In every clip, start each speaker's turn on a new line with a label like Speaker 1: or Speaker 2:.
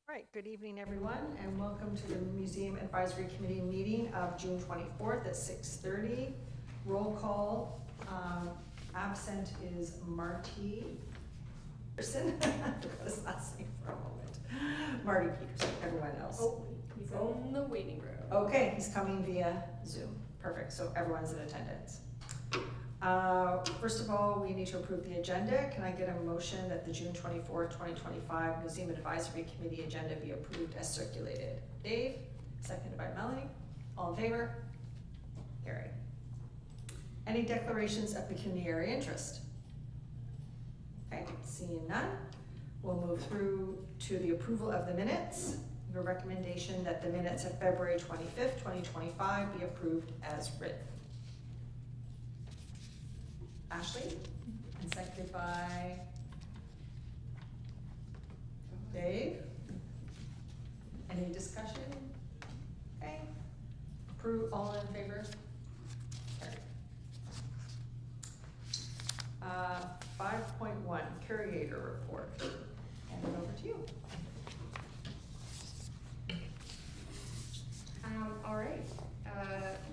Speaker 1: All right, good evening, everyone, and welcome to the Museum Advisory Committee meeting of June 24th at 6:30. Roll call, absent is Marty Peterson. I forgot his last name for a moment. Marty Peterson, everyone else.
Speaker 2: Oh, he's in the waiting room.
Speaker 1: Okay, he's coming via Zoom. Perfect, so everyone's in attendance. First of all, we need to approve the agenda. Can I get a motion that the June 24th, 2025 Museum Advisory Committee agenda be approved as circulated? Dave, seconded by Melanie. All in favor? Carried. Any declarations of pecuniary interest? Okay, seeing none, we'll move through to the approval of the minutes. Your recommendation that the minutes of February 25th, 2025 be approved as written. Ashley, and seconded by Dave. Any discussion? Okay. Approve, all in favor? Carried. 5.1, curator report. Hand it over to you.
Speaker 2: All right,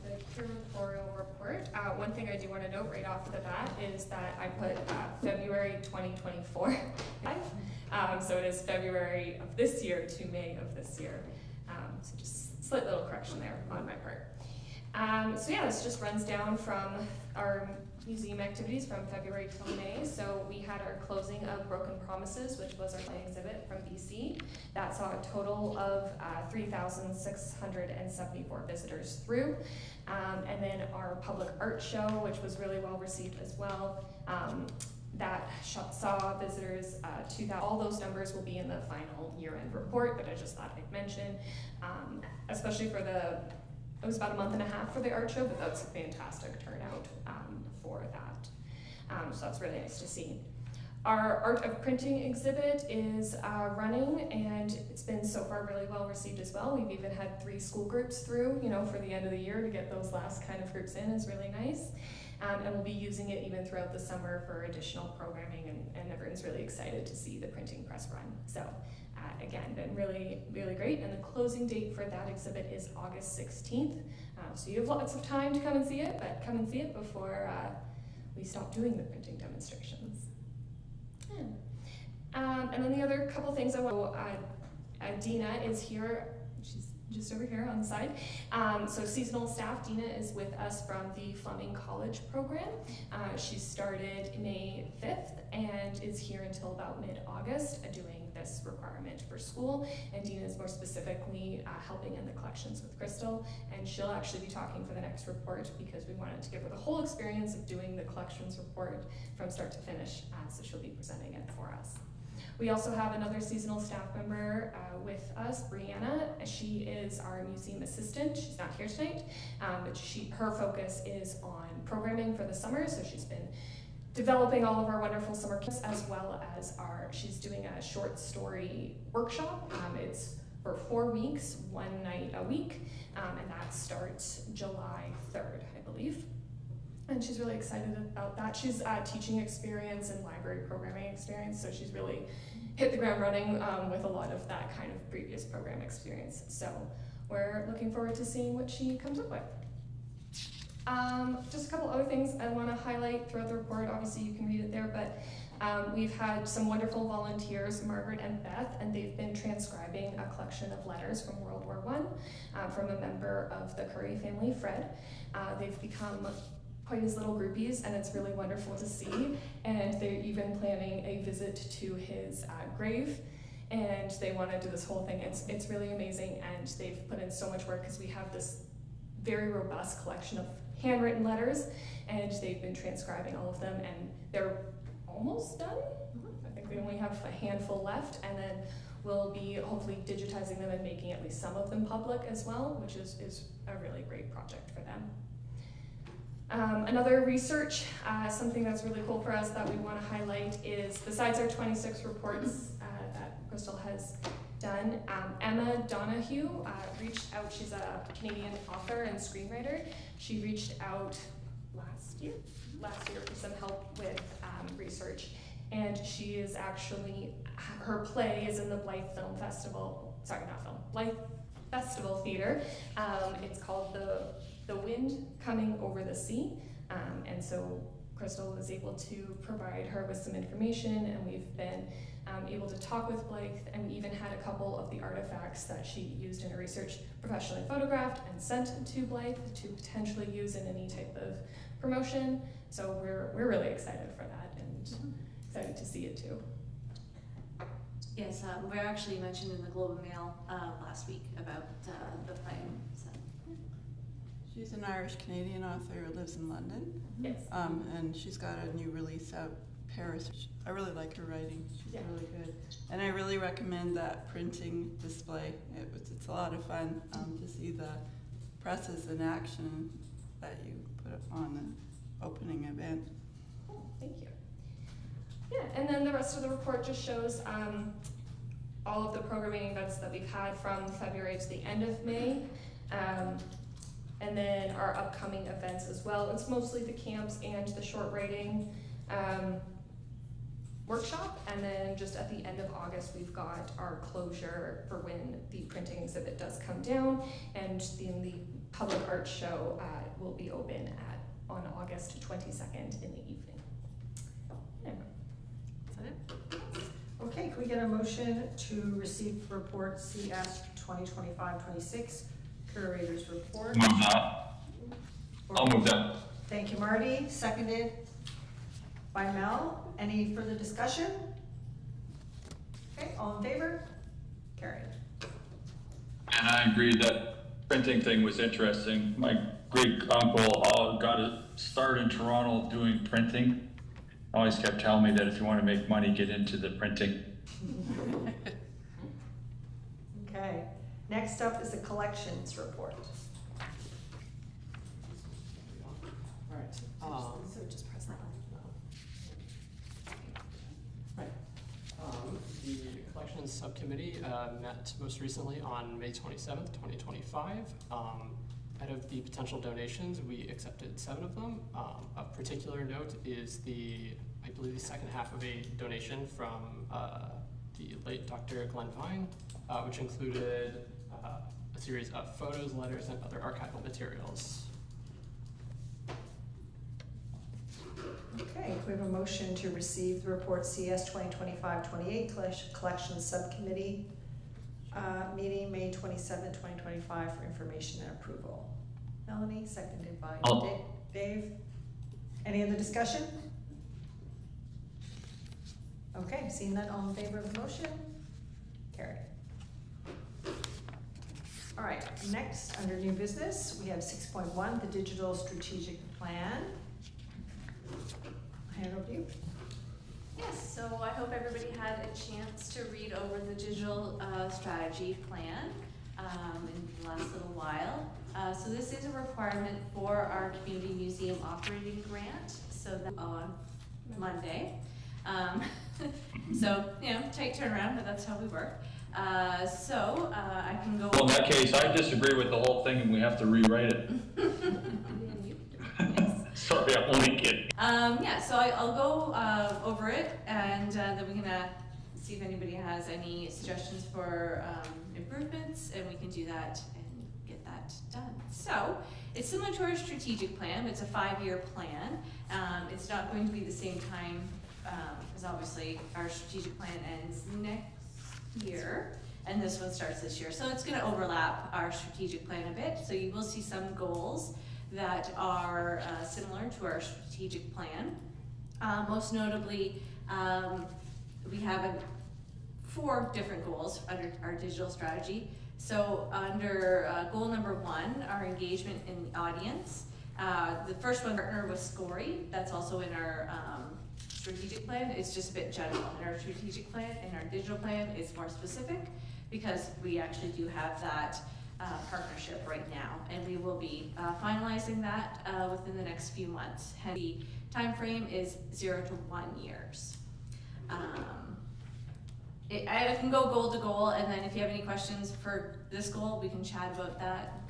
Speaker 2: the curatorial report. One thing I do want to note right off the bat is that I put February 2024. So it is February of this year to May of this year. So just slight little correction there on my part. So yeah, this just runs down from our museum activities from February till May. So we had our closing of Broken Promises, which was our exhibit from BC. That saw a total of 3,674 visitors through. And then our public art show, which was really well received as well. That saw visitors 2,000. All those numbers will be in the final year-end report, but I just thought I'd mention, especially for it was about a month and a half for the art show, but that's a fantastic turnout for that. So that's really nice to see. Our Art of Printing exhibit is running, and it's been so far really well received as well. We've even had 3 school groups through, for the end of the year to get those last kind of groups in is really nice. And we'll be using it even throughout the summer for additional programming, and everyone's really excited to see the printing press run. So again, been really, really great. And the closing date for that exhibit is August 16th. So you have lots of time to come and see it, but come and see it before we stop doing the printing demonstrations. And then the other couple things I want to, Dina is here. She's just over here on the side. So seasonal staff, Dina is with us from the Fleming College program. She started May 5th and is here until about mid-August doing this requirement for school. And Dina is more specifically helping in the collections with Crystal. And she'll actually be talking for the next report because we wanted to give her the whole experience of doing the collections report from start to finish. So she'll be presenting it for us. We also have another seasonal staff member with us, Brianna. She is our museum assistant. She's not here tonight, but her focus is on programming for the summer. So she's been developing all of our wonderful summer camps, as well as she's doing a short story workshop. It's for 4 weeks, 1 night a week, and that starts July 3rd, I believe. And she's really excited about that. She's teaching experience and library programming experience, so she's really hit the ground running with a lot of that kind of previous program experience. So we're looking forward to seeing what she comes up with. Just a couple other things I want to highlight throughout the report. Obviously you can read it there, but we've had some wonderful volunteers, Margaret and Beth, and they've been transcribing a collection of letters from World War I from a member of the Curry family, Fred. They've become quite as little groupies, and it's really wonderful to see. And they're even planning a visit to his grave, and they want to do this whole thing. It's really amazing, and they've put in so much work because we have this very robust collection of handwritten letters, and they've been transcribing all of them, and they're almost done. I think they only have a handful left, and then we'll be hopefully digitizing them and making at least some of them public as well, which is a really great project for them. Another research, something that's really cool for us that we want to highlight is, besides our 26 reports that Crystal has done, Emma Donahue reached out. She's a Canadian author and screenwriter. She reached out last year for some help with research, and she is actually, her play is in the Blythe Film Festival, sorry, not film, Blythe Festival Theater. It's called The Wind Coming Over the Sea, and so Crystal was able to provide her with some information, and we've been able to talk with Blythe, and we even had a couple of the artifacts that she used in her research professionally photographed and sent to Blythe to potentially use in any type of promotion. So we're really excited for that and excited to see it too.
Speaker 3: Yes, we were actually mentioned in the Globe and Mail last week about the play. So.
Speaker 4: She's an Irish-Canadian author who lives in London.
Speaker 2: Yes.
Speaker 4: And she's got a new release out in Paris. I really like her writing. She's really good. And I really recommend that printing display. It's a lot of fun to see the presses in action that you put on the opening event.
Speaker 2: Oh, thank you. Yeah, and then the rest of the report just shows all of the programming events that we've had from February to the end of May. And then our upcoming events as well. It's mostly the camps and the short writing workshop. And then just at the end of August, we've got our closure for when the printing exhibit does come down. And then the public art show will be open on August 22nd in the evening. Anyway.
Speaker 3: Is that it?
Speaker 1: Okay, can we get a motion to receive report CS 2025-26, Curator's Report?
Speaker 5: Move that. I'll move that.
Speaker 1: Thank you, Marty. Seconded by Mel. Any further discussion? Okay, all in favor? Carried.
Speaker 5: And I agree that printing thing was interesting. My great uncle got a start in Toronto doing printing. Always kept telling me that if you want to make money, get into the printing.
Speaker 1: Okay, next up is the collections report.
Speaker 2: So just press that one.
Speaker 6: The collections subcommittee met most recently on May 27th, 2025. Out of the potential donations, we accepted 7 of them. Of particular note is I believe the second half of a donation from the late Dr. Glenn Vine, which included a series of photos, letters, and other archival materials.
Speaker 1: Okay, we have a motion to receive the report CS 2025-28 Collections Subcommittee meeting May 27, 2025 for information and approval. Melanie, seconded by Dave. Any other discussion? Okay, seeing none, all in favor of the motion? Carried. All right, next, under new business, we have 6.1, the Digital Strategic Plan. Hand over to you.
Speaker 3: Yes, so I hope everybody had a chance to read over the digital strategy plan in the last little while. So this is a requirement for our community museum operating grant, so that on Monday. So, tight turnaround, but that's how we work. I can go.
Speaker 5: Well, in that case, I disagree with the whole thing and we have to rewrite it.
Speaker 3: Yes.
Speaker 5: Sorry, I'm only kidding.
Speaker 3: So I'll go over it, and then we're gonna see if anybody has any suggestions for improvements, and we can do that and get that done. So it's similar to our strategic plan. It's a 5-year plan. It's not going to be the same time, because obviously our strategic plan ends next year, and this one starts this year. So it's gonna overlap our strategic plan a bit. So you will see some goals that are similar to our strategic plan. Most notably, we have 4 different goals under our digital strategy. So under goal number 1, our engagement in the audience. The first one, partner with Scory. That's also in our strategic plan. It's just a bit general. In our strategic plan, in our digital plan, it's more specific because we actually do have that partnership right now, and we will be finalizing that within the next few months. And the time frame is 0 to 1 years. I can go goal to goal, and then if you have any questions for this goal, we can chat about that.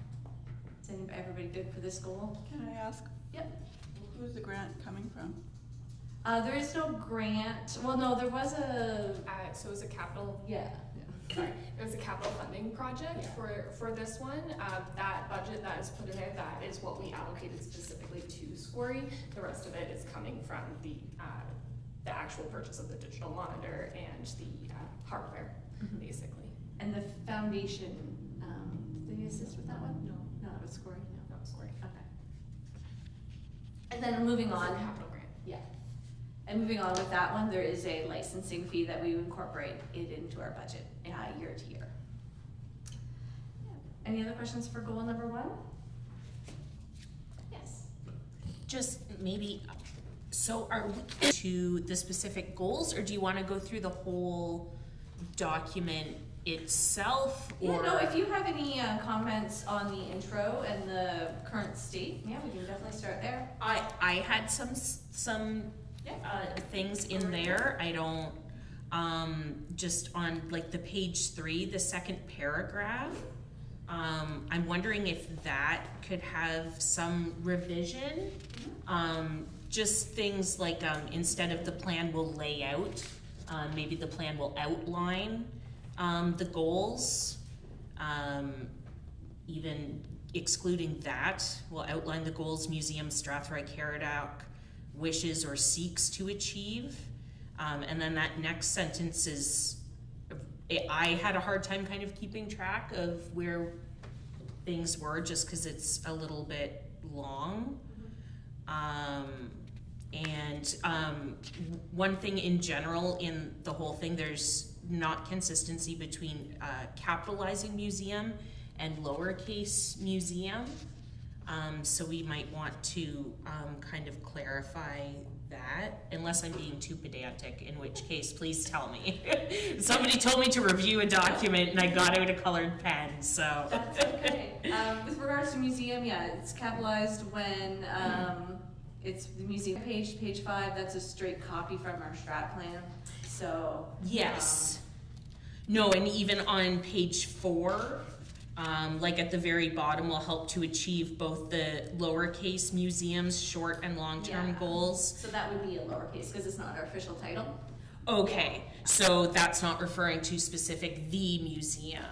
Speaker 3: Is everybody good for this goal?
Speaker 4: Can I ask?
Speaker 3: Yep.
Speaker 4: Who's the grant coming from?
Speaker 3: There is no grant, well, no, there was a,
Speaker 2: So it was a capital,
Speaker 3: yeah.
Speaker 2: sorry, it was a capital funding project for this one. That budget that is put in there, that is what we allocated specifically to Scory. The rest of it is coming from the actual purchase of the digital monitor and the hardware, basically.
Speaker 3: And the foundation, did they assist with that one? No, not with Scory, no.
Speaker 2: Not Scory.
Speaker 3: Okay. And then moving
Speaker 2: It's a
Speaker 3: on,
Speaker 2: capital grant.
Speaker 3: yeah. And moving on with that one, there is a licensing fee that we incorporate it into our budget, year to year. Yeah. Any other questions for goal number 1? Yes.
Speaker 7: Just maybe, so are we to the specific goals, or do you want to go through the whole document itself?
Speaker 3: Yeah,
Speaker 7: Or
Speaker 3: no, if you have any comments on the intro and the current state, yeah, we can definitely start there.
Speaker 7: I had some things in there. I don't, just on like the page 3, the second paragraph. I'm wondering if that could have some revision. Just things like, instead of the plan will lay out, maybe the plan will outline the goals. Even excluding that, will outline the goals museum Strathroy-Caradoc wishes or seeks to achieve. And then that next sentence is, I had a hard time kind of keeping track of where things were, just because it's a little bit long. One thing in general in the whole thing, there's not consistency between capitalizing museum and lowercase museum. So we might want to kind of clarify that, unless I'm being too pedantic, in which case, please tell me. Somebody told me to review a document and I got out a colored pen, so.
Speaker 3: That's okay. With regards to museum, yeah, it's capitalized when it's the museum page 5, that's a straight copy from our strat plan, so.
Speaker 7: Yes. No, and even on page 4, like at the very bottom, will help to achieve both the lowercase museum's short and long-term
Speaker 3: Yeah.
Speaker 7: goals.
Speaker 3: So that would be a lowercase, because it's not our official title.
Speaker 7: Okay, so that's not referring to specific the museum.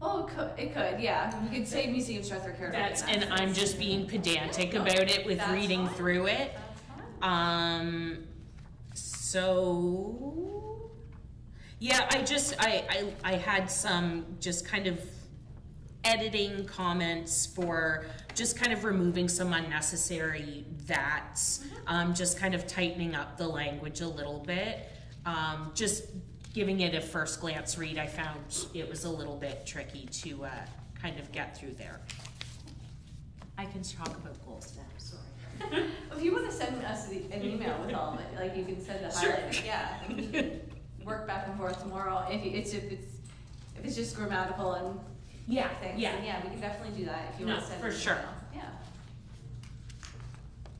Speaker 3: Oh, it could, yeah, we could say Museum Strathroy-Caradoc.
Speaker 7: That's, and I'm just being pedantic about it with
Speaker 3: That's
Speaker 7: reading
Speaker 3: fine.
Speaker 7: through it.
Speaker 3: That's fine.
Speaker 7: So, yeah, I had some just kind of editing comments for just kind of removing some unnecessary that's, just kind of tightening up the language a little bit. Just giving it a first glance read, I found it was a little bit tricky to kind of get through there. I can talk about goals now, sorry.
Speaker 3: If you want to send us an email with all of it, like you can send a highlight, yeah, and we can work back and forth tomorrow. If it's just grammatical and
Speaker 7: Yeah,
Speaker 3: things,
Speaker 7: yeah.
Speaker 3: then yeah, we can definitely do that if you
Speaker 7: No,
Speaker 3: want to send
Speaker 7: for
Speaker 3: an
Speaker 7: sure.
Speaker 3: email.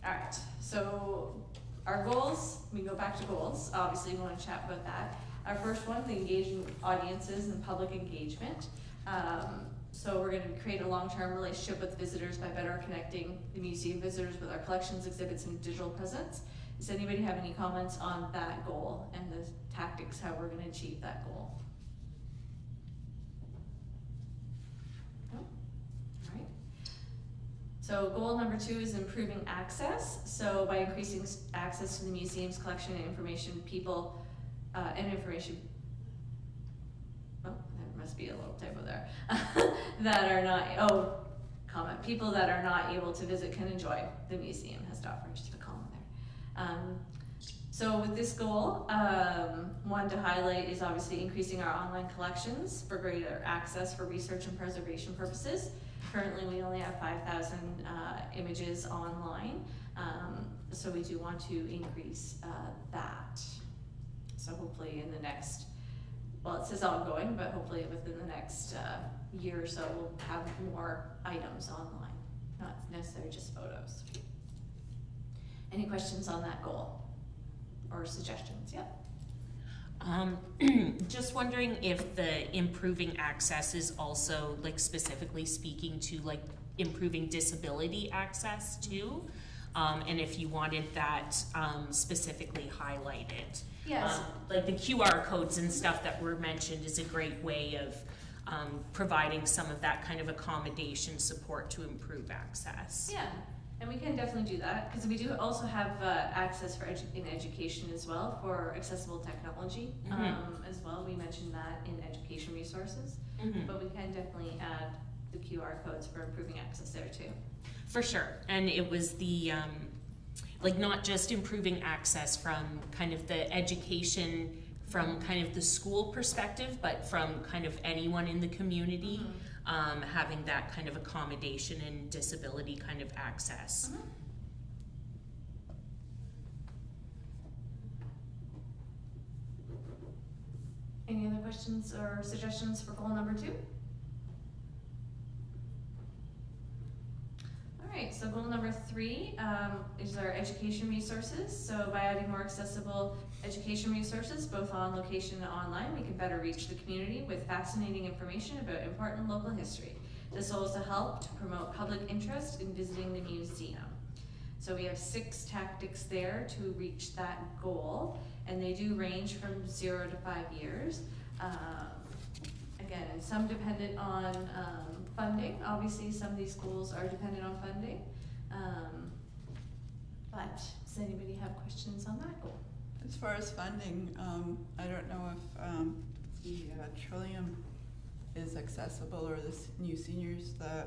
Speaker 3: Yeah. All right, so our goals, we go back to goals. Obviously, we want to chat about that. Our first one, the engaging audiences and public engagement. So we're going to create a long-term relationship with visitors by better connecting the museum visitors with our collections, exhibits, and digital presence. Does anybody have any comments on that goal and the tactics, how we're going to achieve that goal? No? All right. So goal number 2 is improving access. So by increasing access to the museum's collection and information, people oh, there must be a little typo there, that are not, people that are not able to visit can enjoy the museum, has to offer just a comma there. So with this goal, one to highlight is obviously increasing our online collections for greater access for research and preservation purposes. Currently, we only have 5,000 images online, so we do want to increase that. So hopefully in the next, well, it says ongoing, but hopefully within the next year or so, we'll have more items online, not necessarily just photos. Any questions on that goal or suggestions? Yep.
Speaker 7: Just wondering if the improving access is also like specifically speaking to like improving disability access too. and if you wanted that specifically highlighted.
Speaker 3: Yes.
Speaker 7: Like the QR codes and stuff that were mentioned is a great way of providing some of that kind of accommodation support to improve access.
Speaker 3: Yeah, and we can definitely do that, because we do also have access for in education as well, for accessible technology as well. We mentioned that in education resources, but we can definitely add the QR codes for improving access there too.
Speaker 7: For sure, and it was the, like not just improving access from kind of the education from kind of the school perspective, but from kind of anyone in the community, having that kind of accommodation and disability kind of access.
Speaker 3: Any other questions or suggestions for goal number 2? Alright, so goal number 3 is our education resources. So by adding more accessible education resources, both on location and online, we can better reach the community with fascinating information about important local history. This will also help to promote public interest in visiting the museum. So we have 6 tactics there to reach that goal, and they do range from 0 to 5 years. Again, some dependent on funding. Obviously, some of these goals are dependent on funding. But does anybody have questions on that goal?
Speaker 4: As far as funding, I don't know if the Trillium is accessible, or the new seniors, the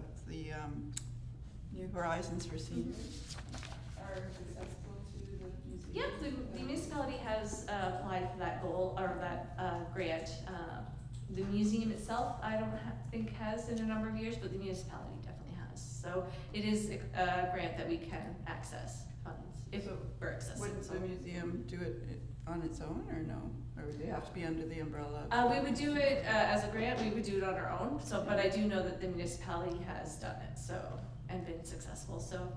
Speaker 4: New Horizons for Seniors are accessible to the museum.
Speaker 3: Yep, the municipality has applied for that goal, or that grant. The museum itself, I don't think has in a number of years, but the municipality definitely has. So it is a grant that we can access funds if we're accessing.
Speaker 4: Would the museum do it on its own, or no? Or would they have to be under the umbrella?
Speaker 3: We would do it as a grant. We would do it on our own. So, but I do know that the municipality has done it, so, and been successful. So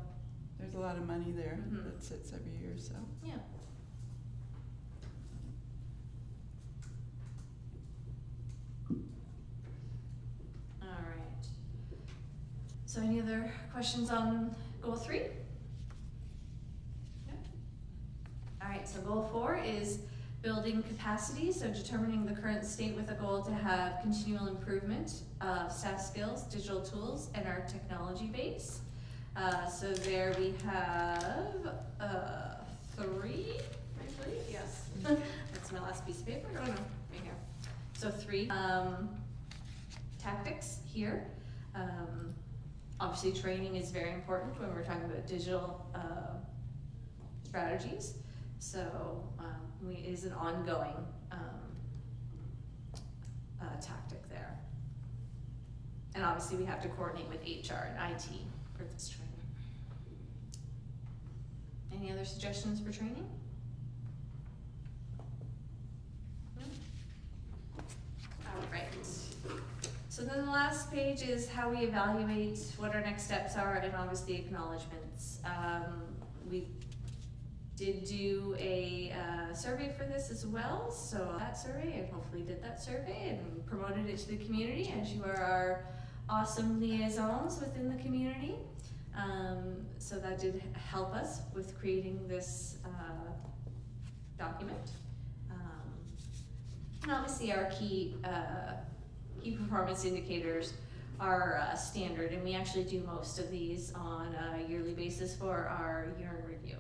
Speaker 4: there's a lot of money there that sits every year, so.
Speaker 3: yeah. All right. So any other questions on goal 3? No? All right, so goal 4 is building capacity, so determining the current state with a goal to have continual improvement of staff skills, digital tools, and our technology base. So there we have 3, I believe, yes. That's my last piece of paper, oh no, right here. So 3 tactics here. Obviously training is very important when we're talking about digital strategies. So it is an ongoing tactic there. And obviously we have to coordinate with HR and IT for this training. Any other suggestions for training? No? All right. So then the last page is how we evaluate what our next steps are, and obviously acknowledgements. We did do a survey for this as well, so that survey, and hopefully did that survey and promoted it to the community, as you are our awesome liaisons within the community. So that did help us with creating this document. And obviously our key performance indicators are standard, and we actually do most of these on a yearly basis for our year in review.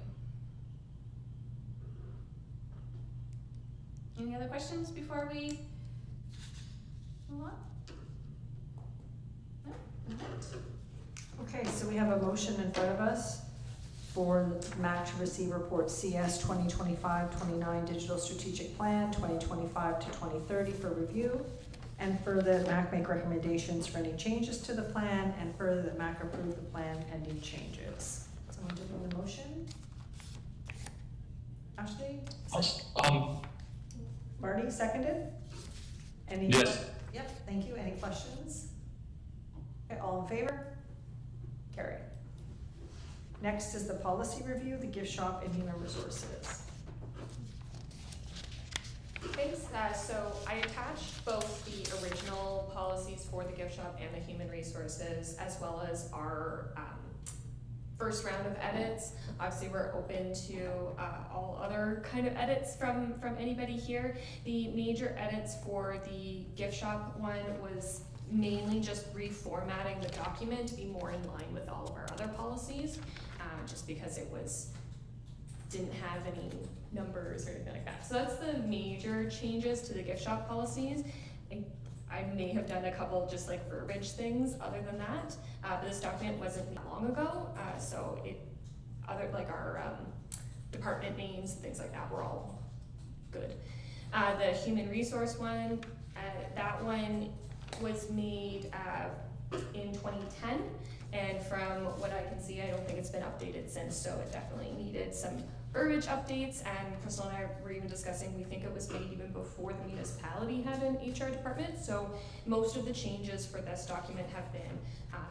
Speaker 3: Any other questions before we move on? No?
Speaker 1: Okay, so we have a motion in front of us for the MAC to receive report CS 2025-29 Digital Strategic Plan 2025 to 2030 for review, and further that MAC make recommendations for any changes to the plan, and further that MAC approve the plan pending changes. Someone doing the motion? Ashley? Marty, seconded? Any?
Speaker 5: Yes.
Speaker 1: Yep, thank you. Any questions? Okay, all in favor? Carried. Next is the policy review, the gift shop and human resources.
Speaker 2: Thanks. So I attached both the original policies for the gift shop and the human resources, as well as our first round of edits. Obviously, we're open to all other kind of edits from anybody here. The major edits for the gift shop one was mainly just reformatting the document to be more in line with all of our other policies, just because it didn't have any numbers or anything like that. So that's the major changes to the gift shop policies. I may have done a couple just like verbiage things other than that, but this document wasn't long ago, so our department names and things like that were all good. The human resource one, that one was made in 2010, and from what I can see, I don't think it's been updated since, so it definitely needed some verbiage updates. And Crystal and I were even discussing, we think it was made even before the municipality had an HR department, so most of the changes for this document have been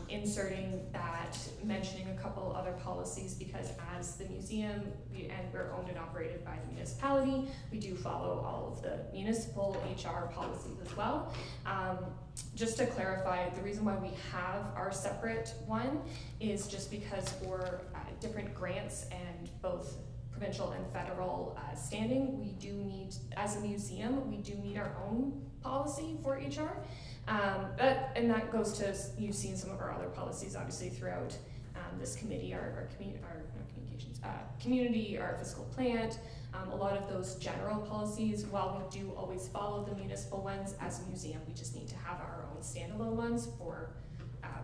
Speaker 2: inserting that, mentioning a couple other policies, because as the museum, and we're owned and operated by the municipality, we do follow all of the municipal HR policies as well. Just to clarify, the reason why we have our separate one is just because for different grants and both provincial and federal standing, we do need, as a museum, we do need our own policy for HR. And that goes to, you've seen some of our other policies obviously throughout this committee, our community, our fiscal plant, a lot of those general policies. While we do always follow the municipal ones as a museum, we just need to have our own standalone ones for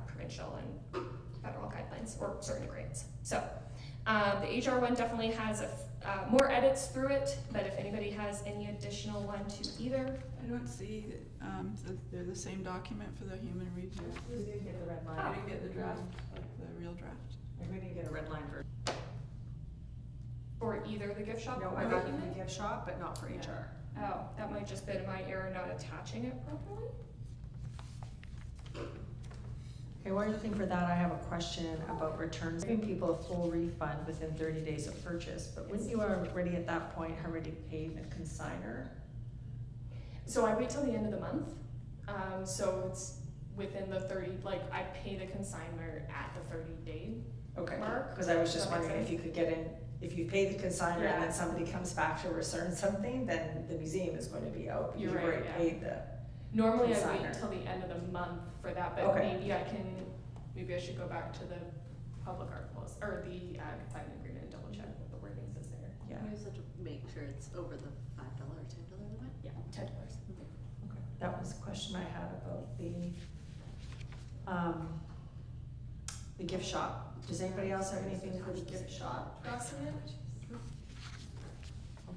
Speaker 2: provincial and federal guidelines or certain grants. So the HR one definitely has more edits through it, but if anybody has any additional one to either.
Speaker 4: I don't see they're the same document for the human resource.
Speaker 1: We didn't get the red line.
Speaker 4: I didn't get the draft, like the real draft.
Speaker 1: We didn't get a red line for.
Speaker 2: For either the gift shop
Speaker 1: No,
Speaker 2: or
Speaker 1: I
Speaker 2: the
Speaker 1: got
Speaker 2: human?
Speaker 1: the gift shop, but not for HR.
Speaker 2: Oh, that might just been my error not attaching it properly.
Speaker 1: Okay, while you're looking for that, I have a question about returns. Giving people a full refund within 30 days of purchase, but wouldn't you already at that point already paid the consignor?
Speaker 2: So I wait till the end of the month. So it's within the 30, like I pay the consignor at the 30-day
Speaker 1: Okay,
Speaker 2: mark.
Speaker 1: because I was just
Speaker 2: Does that make
Speaker 1: wondering if you could get in, if you pay the consignor and then somebody comes back to return something, then the museum is going to be out.
Speaker 2: You're
Speaker 1: You've
Speaker 2: right,
Speaker 1: already
Speaker 2: yeah.
Speaker 1: paid the.
Speaker 2: Normally I
Speaker 1: Consignor.
Speaker 2: wait till the end of the month for that, but
Speaker 1: Okay.
Speaker 2: maybe I should go back to the public art policy, or the consignment agreement and double check what the wording says there.
Speaker 1: Yeah.
Speaker 8: You just have to make sure it's over the $5 or $10 limit.
Speaker 2: Yeah, $10.
Speaker 1: Okay. That was the question I had about the gift shop. Does anybody else have anything for the gift shop document?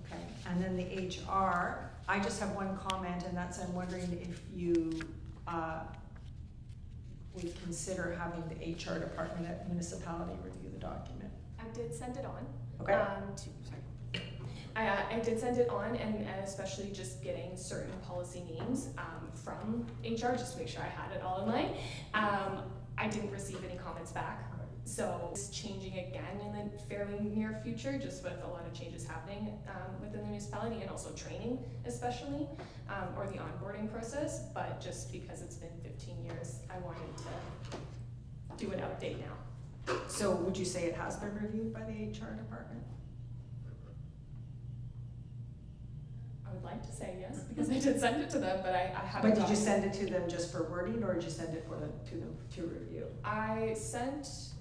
Speaker 1: Okay, and then the HR, I just have one comment, and that's I'm wondering if you would consider having the HR department at municipality review the document.
Speaker 2: I did send it on.
Speaker 1: Okay.
Speaker 2: I did send it on, and especially just getting certain policy names from HR, just to make sure I had it all in line. I didn't receive any comments back. So it's changing again in the fairly near future, just with a lot of changes happening within the municipality, and also training especially, or the onboarding process. But just because it's been 15 years, I wanted to do an update now.
Speaker 1: So would you say it has been reviewed by the HR department?
Speaker 2: I would like to say yes, because I did send it to them, but I haven't.
Speaker 1: But did you
Speaker 2: gotten-
Speaker 1: send it to them just for wording, or did you send it to them to review?
Speaker 2: I sent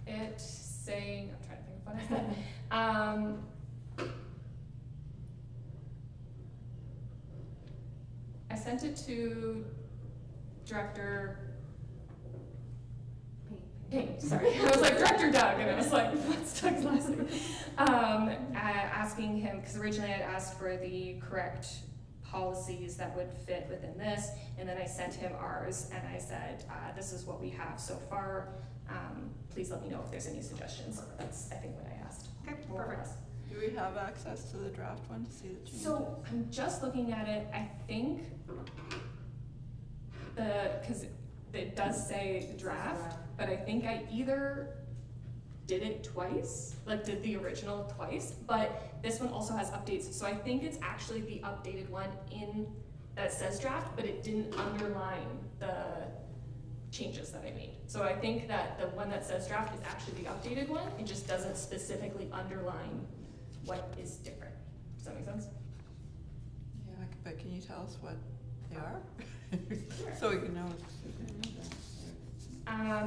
Speaker 2: it saying, I'm trying to think of what I said. I sent it to Director Payne, sorry. I was like, Director Doug, and I was like, what's Doug's last name? Asking him, because originally I'd asked for the correct policies that would fit within this, and then I sent him ours, and I said, this is what we have so far. Please let me know if there's any suggestions. That's, I think, what I asked.
Speaker 1: Okay,
Speaker 2: more or
Speaker 1: perfect.
Speaker 2: less.
Speaker 4: Do we have access to the draft one to see the changes?
Speaker 2: So I'm just looking at it, I think because it does say draft, but I think I either did it twice, like did the original twice, but this one also has updates. So I think it's actually the updated one that says draft, but it didn't underline changes that I made. So I think that the one that says draft is actually the updated one. It just doesn't specifically underline what is different. Does that make sense?
Speaker 4: Yeah, but can you tell us what they are? So we can know.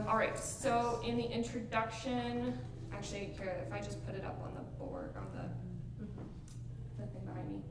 Speaker 2: All right, so in the introduction, actually, here, if I just put it up on the board, on the thing behind me.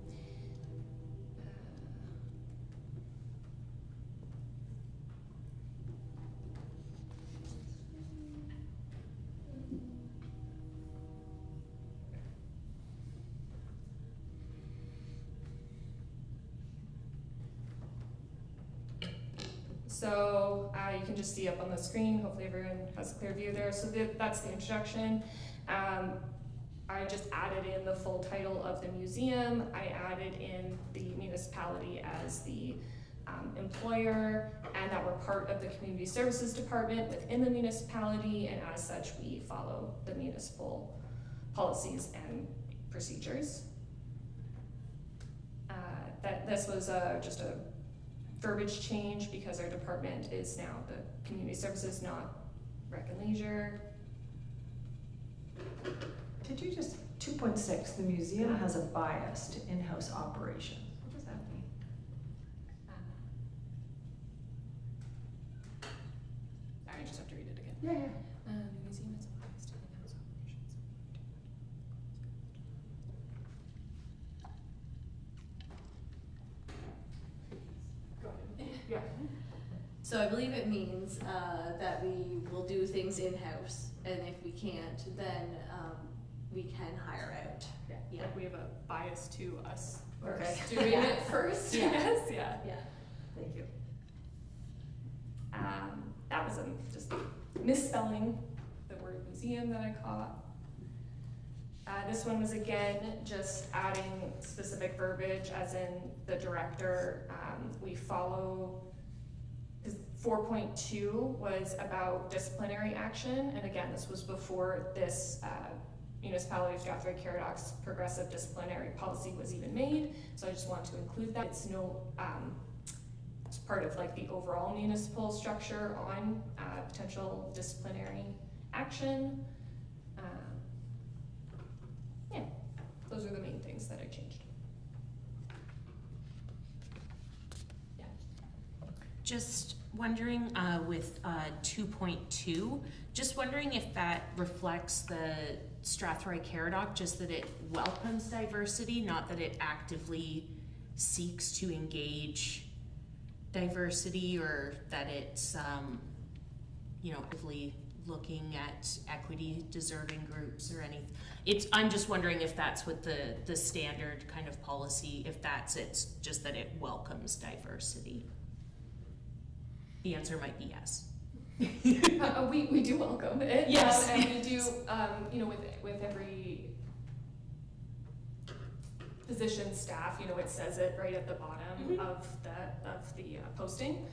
Speaker 2: So you can just see up on the screen, hopefully everyone has a clear view there. So that's the introduction. I just added in the full title of the museum. I added in the municipality as the employer, and that we're part of the community services department within the municipality, and as such we follow the municipal policies and procedures. That this was just a verbiage change because our department is now the community services, not rec and leisure.
Speaker 1: Did you just, 2.6, the museum has a bias to in-house operations. What does that mean?
Speaker 2: Sorry, I just have to read it again.
Speaker 1: Yeah, yeah.
Speaker 2: The museum has a bias to in-house operations. Go ahead. Yeah.
Speaker 3: So I believe it means that we will do things in-house, and if we can't, then we can hire out. Yeah.
Speaker 2: Like we have a bias to us
Speaker 1: Okay.
Speaker 2: first, doing
Speaker 3: Yeah.
Speaker 2: it first,
Speaker 3: Yeah.
Speaker 2: yes, yeah.
Speaker 3: Yeah.
Speaker 1: Thank you.
Speaker 2: That was just misspelling the word museum that I caught. This one was again just adding specific verbiage, as in the director. We follow, 4.2 was about disciplinary action, and again, this was before this municipality of Strathroy-Caradoc's progressive disciplinary policy was even made, so I just want to include that. It's it's part of like the overall municipal structure on potential disciplinary action. Yeah, those are the main things that I changed. Yeah.
Speaker 7: Just wondering with 2.2, just wondering if that reflects the Strathroy-Caradoc, just that it welcomes diversity, not that it actively seeks to engage diversity, or that it's, actively looking at equity deserving groups or anything. I'm just wondering if that's what the standard kind of policy, if it's just that it welcomes diversity. The answer might be yes.
Speaker 2: We do welcome it.
Speaker 7: Yes.
Speaker 2: And we do, with every position staff, it says it right at the bottom of the posting,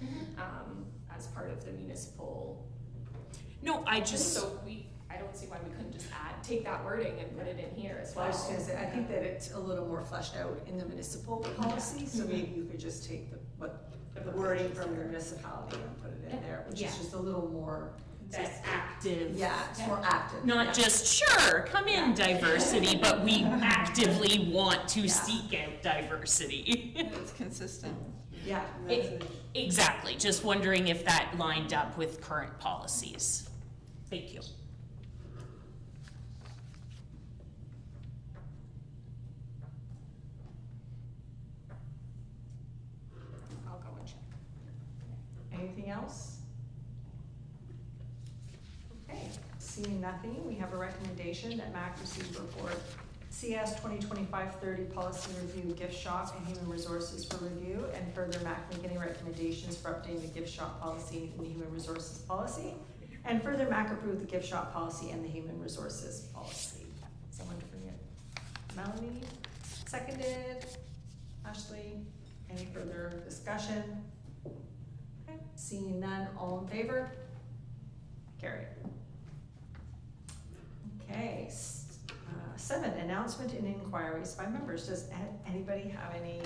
Speaker 2: as part of the municipal.
Speaker 7: No,
Speaker 2: I don't see why we couldn't just take that wording and put it in here as well.
Speaker 1: I was just gonna say, I think that it's a little more fleshed out in the municipal policy, so maybe you could just take the wording from the municipality and put it in there, which is just a little more.
Speaker 7: that's active.
Speaker 1: Yeah, it's more active.
Speaker 7: Not just, sure, come in diversity, but we actively want to seek out diversity.
Speaker 4: It's consistent.
Speaker 1: Yeah.
Speaker 7: Exactly, just wondering if that lined up with current policies. Thank you.
Speaker 2: I'll go and check.
Speaker 1: Anything else? Okay, seeing nothing, we have a recommendation that MAC receive report CS 2025-30 policy review gift shop and human resources for review, and further MAC make any recommendations for updating the gift shop policy and the human resources policy, and further MAC approve the gift shop policy and the human resources policy. Someone to bring it. Melanie, seconded. Ashley, any further discussion? Okay, seeing none, all in favor? Carried. Okay, 7, announcement and inquiries by members. Does anybody have any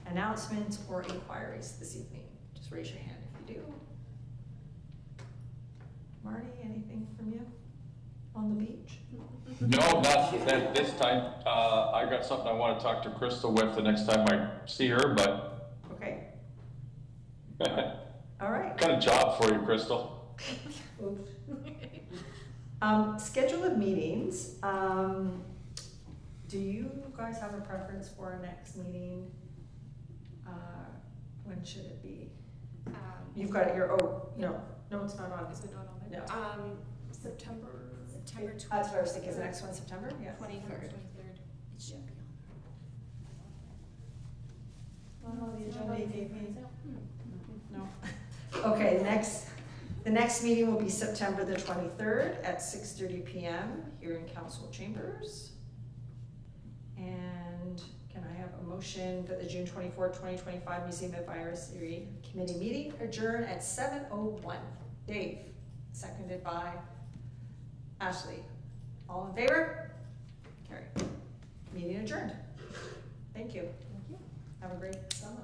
Speaker 1: announcements or inquiries this evening? Just raise your hand if you do. Marty, anything from you on the beach?
Speaker 5: No, not at this time. I got something I want to talk to Crystal with the next time I see her, but
Speaker 1: Okay, all right.
Speaker 5: got a job for you, Crystal.
Speaker 1: Oops. Schedule of meetings, do you guys have a preference for our next meeting? When should it be? You've got it, no, it's not on.
Speaker 2: Is it not on there?
Speaker 1: No.
Speaker 2: September
Speaker 1: That's what I was thinking, is the next one September? Yeah.
Speaker 2: 23rd.
Speaker 8: It should be on.
Speaker 1: Oh, the agenda you gave me. No. Okay, the next meeting will be September the 23rd at 6:30 p.m. here in council chambers. And can I have a motion that the June 24, 2025 Museum Advisory Committee meeting adjourn at 7:01? Dave, seconded by Ashley. All in favor? Carrie. Meeting adjourned. Thank you. Have a great summer.